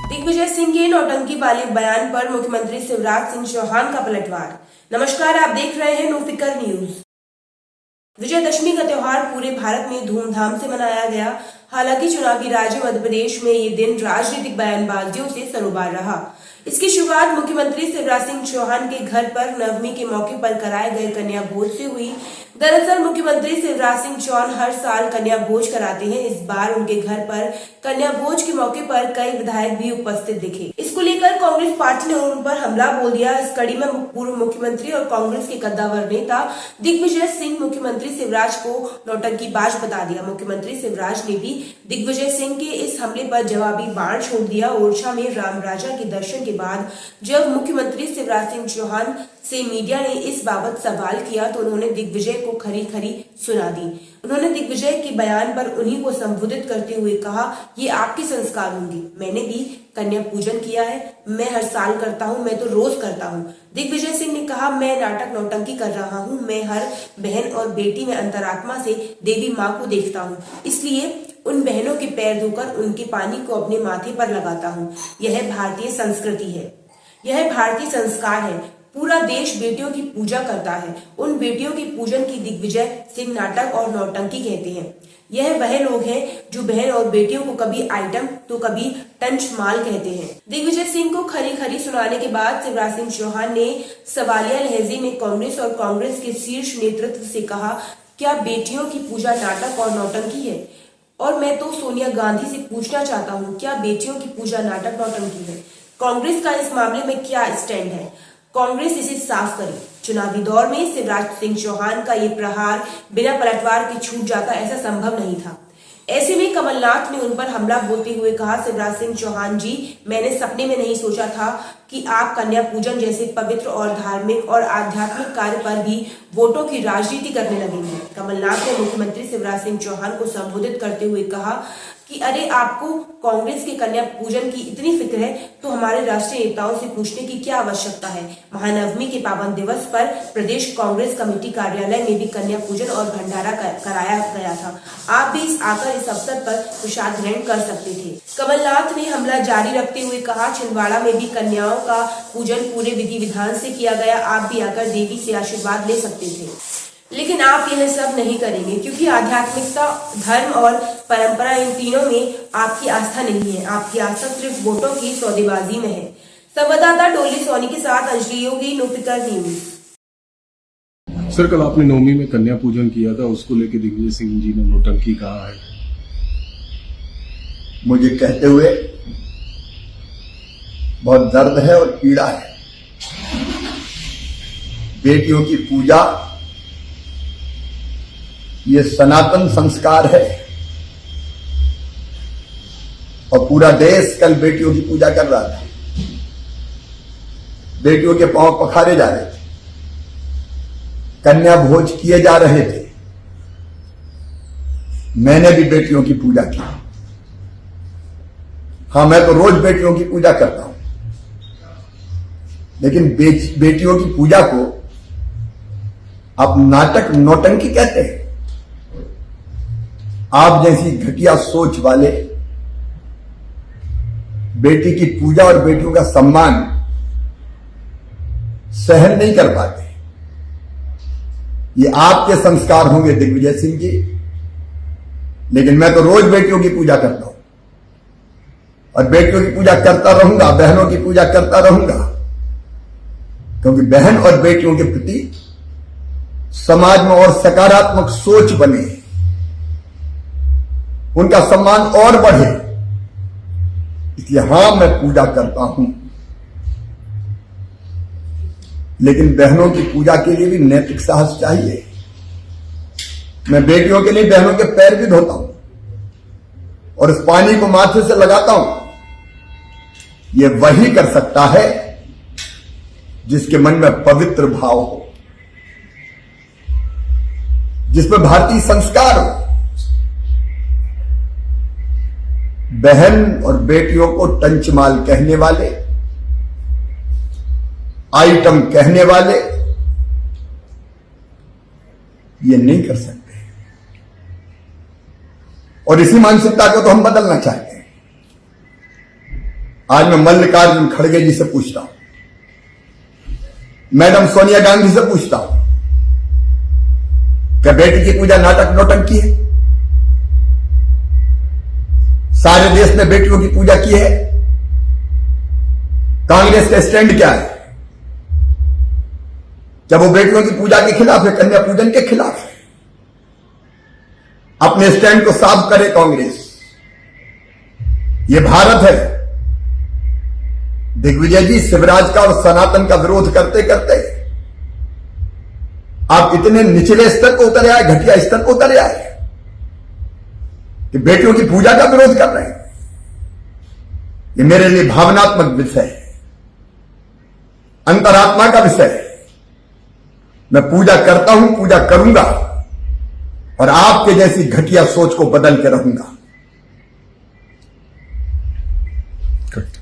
दिग्विजय सिंह के नौटंकी वाले बयान पर मुख्यमंत्री शिवराज सिंह चौहान का पलटवार। नमस्कार, आप देख रहे हैं नो फिकर न्यूज। विजयदशमी का त्योहार पूरे भारत में धूमधाम से मनाया गया। हालांकि चुनावी राज्य मध्य प्रदेश में ये दिन राजनीतिक बयानबाजियों से सरोबार रहा। इसकी शुरुआत मुख्यमंत्री शिवराज सिंह चौहान के घर पर नवमी के मौके पर कराए गए कन्या भोज से हुई। दरअसल मुख्यमंत्री शिवराज सिंह चौहान हर साल कन्या भोज कराते हैं। इस बार उनके घर पर कन्या भोज के मौके पर कई विधायक भी उपस्थित दिखे। इसको लेकर कांग्रेस पार्टी ने उन पर हमला बोल दिया। इस कड़ी में पूर्व मुख्यमंत्री और कांग्रेस के कद्दावर नेता दिग्विजय सिंह मुख्यमंत्री शिवराज को नौटंकीबाज बता दिया। मुख्यमंत्री शिवराज ने भी दिग्विजय सिंह के इस हमले पर जवाबी बाण छोड़ दिया। ओरछा में राम राजा के दर्शन के बाद जब मुख्यमंत्री शिवराज सिंह चौहान से मीडिया ने इस बाबत सवाल किया तो उन्होंने दिग्विजय को खरी खरी सुना दी। उन्होंने दिग्विजय के बयान पर उन्हीं को संबोधित करते हुए कहा, ये आपके संस्कार होंगे। मैंने भी कन्या पूजन किया है, मैं हर साल करता हूँ, मैं तो रोज करता हूँ। दिग्विजय सिंह ने कहा, मैं नाटक नौटंकी कर रहा हूँ, मैं हर बहन और बेटी में अंतरात्मा से देवी माँ को देखता हूँ, इसलिए उन बहनों के पैर धोकर उनके पानी को अपने माथे पर लगाता हूँ। यह भारतीय संस्कृति है, यह भारतीय संस्कार है। पूरा देश बेटियों की पूजा करता है। उन बेटियों की पूजन की दिग्विजय सिंह नाटक और नौटंकी कहते हैं। यह वह लोग हैं जो बहन और बेटियों को कभी आइटम तो कभी टंच माल कहते हैं। दिग्विजय सिंह को खरी खरी सुनाने के बाद शिवराज सिंह चौहान ने सवालिया लहजे में कांग्रेस और कांग्रेस के शीर्ष नेतृत्व से कहा, क्या बेटियों की पूजा नाटक और नौटंकी है? और मैं तो सोनिया गांधी से पूछना चाहता हूँ, क्या बेटियों की पूजा नाटक नौटंकी है? कांग्रेस का इस मामले में क्या स्टैंड है? कांग्रेस इसे साफ करे। चुनावी दौर में शिवराज सिंह चौहान का ये प्रहार बिना पलटवार के छूट जाता, ऐसा संभव नहीं था। ऐसे में कमलनाथ ने उन पर हमला बोलते हुए कहा, शिवराज सिंह चौहान जी, मैंने सपने में नहीं सोचा था कि आप कन्या पूजन जैसे पवित्र और धार्मिक और आध्यात्मिक कार्य पर भी वोटों की राजनीति करने लगेंगे। कमलनाथ ने मुख्यमंत्री शिवराज सिंह चौहान को संबोधित करते हुए कहा कि अरे, आपको कांग्रेस के कन्या पूजन की इतनी फिक्र है तो हमारे राष्ट्रीय नेताओं से पूछने की क्या आवश्यकता है। महानवमी के पावन दिवस पर प्रदेश कांग्रेस कमेटी कार्यालय में भी कन्या पूजन और भंडारा कराया गया था। आप भी आकर इस अवसर पर प्रसाद ग्रहण कर सकते थे। कमलनाथ ने हमला जारी रखते हुए कहा, छिंदवाड़ा में भी कन्याओं का पूजन पूरे विधि विधान से किया गया। आप भी आकर देवी से आशीर्वाद ले सकते थे, लेकिन आप यह सब नहीं करेंगे क्योंकि आध्यात्मिकता, धर्म और परंपरा, इन तीनों में आपकी आस्था नहीं है। आपकी आस्था सिर्फ वोटों की सौदेबाजी में है। संवाददाता डोली सोनी के साथ अंजलि योगी, नो फिकर न्यूज। सर, कल आपने नवमी में कन्या पूजन किया था, उसको लेकर दिग्विजय सिंह जी ने नौटंकी कहा है। मुझे कहते हुए बहुत दर्द है और पीड़ा है। बेटियों की पूजा ये सनातन संस्कार है और पूरा देश कल बेटियों की पूजा कर रहा था। बेटियों के पांव पखारे जा रहे थे, कन्या भोज किए जा रहे थे। मैंने भी बेटियों की पूजा की। हाँ, मैं तो रोज बेटियों की पूजा करता हूं, लेकिन बेटियों की पूजा को आप नाटक नौटंकी कहते हैं। आप जैसी घटिया सोच वाले बेटी की पूजा और बेटियों का सम्मान सहन नहीं कर पाते। ये आपके संस्कार होंगे दिग्विजय सिंह जी, लेकिन मैं तो रोज बेटियों की पूजा करता हूं और बेटियों की पूजा करता रहूंगा, बहनों की पूजा करता रहूंगा, क्योंकि बहन और बेटियों के प्रति समाज में और सकारात्मक सोच बने, उनका सम्मान और बढ़े। इसलिए हां, मैं पूजा करता हूं, लेकिन बहनों की पूजा के लिए भी नैतिक साहस चाहिए। मैं बेटियों के लिए बहनों के पैर भी धोता हूं और इस पानी को माथे से लगाता हूं। यह वही कर सकता है जिसके मन में पवित्र भाव हो, जिसमें भारतीय संस्कार हो। बहन और बेटियों को टंचमाल कहने वाले, आइटम कहने वाले ये नहीं कर सकते। और इसी मानसिकता को तो हम बदलना चाहते हैं। आज मैं मल्लिकार्जुन खड़गे जी से पूछता हूं, मैडम सोनिया गांधी से पूछता हूं, क्या बेटी की पूजा नाटक नौटंकी है? सारे देश ने बेटियों की पूजा की है। कांग्रेस का स्टैंड क्या है? क्या वो बेटियों की पूजा के खिलाफ है, कन्या पूजन के खिलाफ है? अपने स्टैंड को साफ करे कांग्रेस। ये भारत है। दिग्विजय जी, शिवराज का और सनातन का विरोध करते करते आप इतने निचले स्तर को उतर आए, घटिया स्तर को उतर आए कि बेटियों की पूजा का विरोध कर रहे हैं। ये मेरे लिए भावनात्मक विषय है, अंतरात्मा का विषय है। मैं पूजा करता हूं, पूजा करूंगा और आपके जैसी घटिया सोच को बदल के रहूंगा। कट।